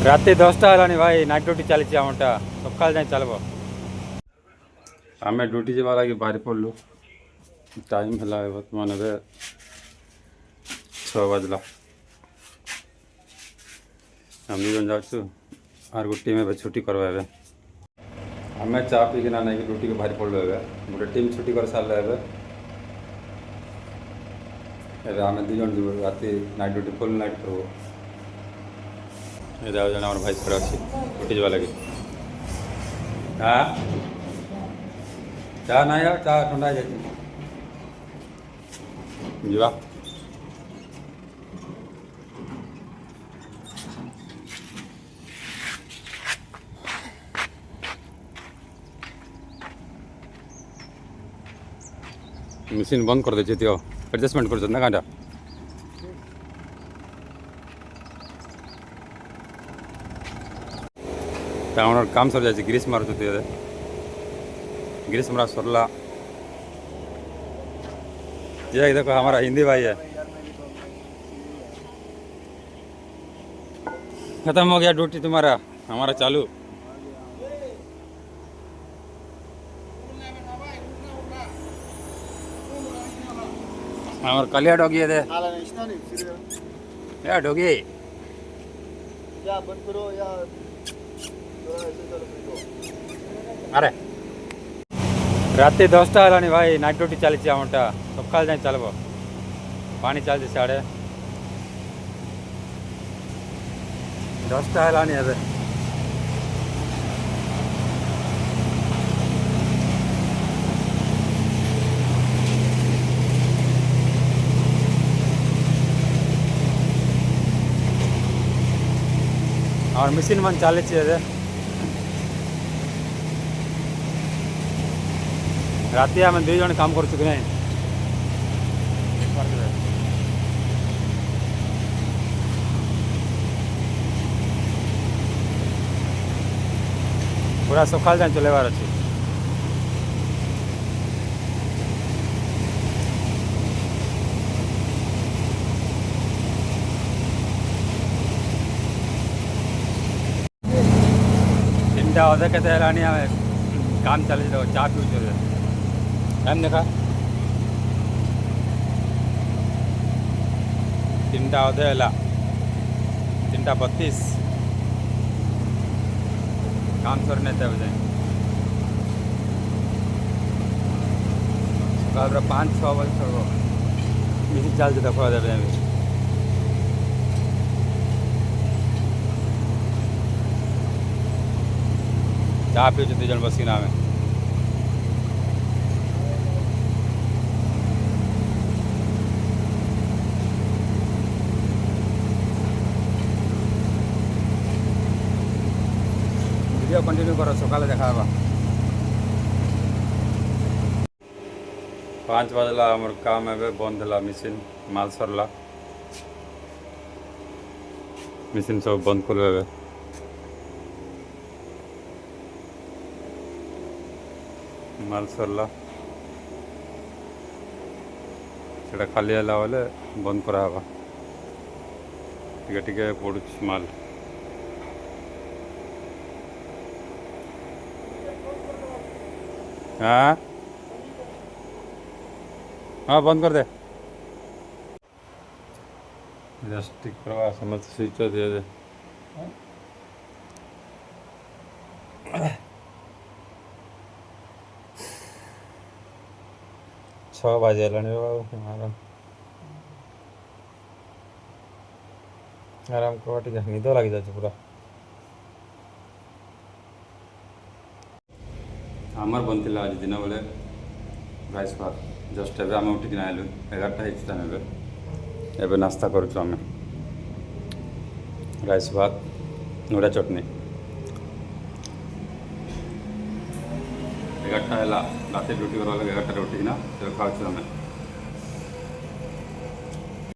राति 10टा है भाई नाइट ड्यूटी चली आमटा सका जाए चलो आम ड्यूटी जावा लगे बाहरी पड़लु टाइम है बर्तमान 6 बजला हम दुजन जाऊँ आर गोटे में छुट्टी करवा आम चा पीकिना नहीं ड्यूटी के बाहरी पड़लु गोटे टीम छुट्टी कर सारे आम दुजन जीव राति नाइट ड्यूटी फुल नाइट करूँ ये जन आम भाई खड़ा अच्छी ड्यूटी जावा लगे हाँ चा ना यार चा ठंडा जाए जीवा मशीन बंद कर दे एडजस्टमेंट कर ना गाँडा काम सर जाए ग्रीस मार ग्रीस मारा सरला ये देखो हमारा हिंदी भाई है खत्म हो गया ड्यूटी तुम्हारा हमारा चालू हमारा कलिया डॉगी है या डॉगी या बंद करो या अरे राति 10टा है भाई नाइट ड्यूटी चली आमटा सका जाए चलो पानी चलती साढ़े 10टा है अभी और मशीन मन चली राति आम दुई जन काम कर पूरा सकाल जाए चलेबार अच्छे तीनटा अधे के काम चली चा पीछे टाइम देखा 3टा अधे है 3:32 काम सरने जाए सकाल 5-6 बजे छोड़ो मिशन चलते देखा देवे चा पीछे 2 जन बसीना में वीडियो कंटिन्यू करो सका देखा 5 बजला हमार काम है बंद है मशीन माल सरला मशीन सब बंद कर माल सरला से खाली है बोले बंद करावा टिके पड़ू माल हाँ हाँ बंद कर दे ठीक करवा समझ स्विच दे दे 6 बजे आराम करवा निद लगी जाए पूरा आमर बनता आज दिन बेले राइस भात जस्ट एवं आम उठिक आलु 11टा एवं नास्ता करूँ राइस भात नोड़ा चटनी 11टा है रात ड्यूटी कर 11टा उठिकना खाऊ आम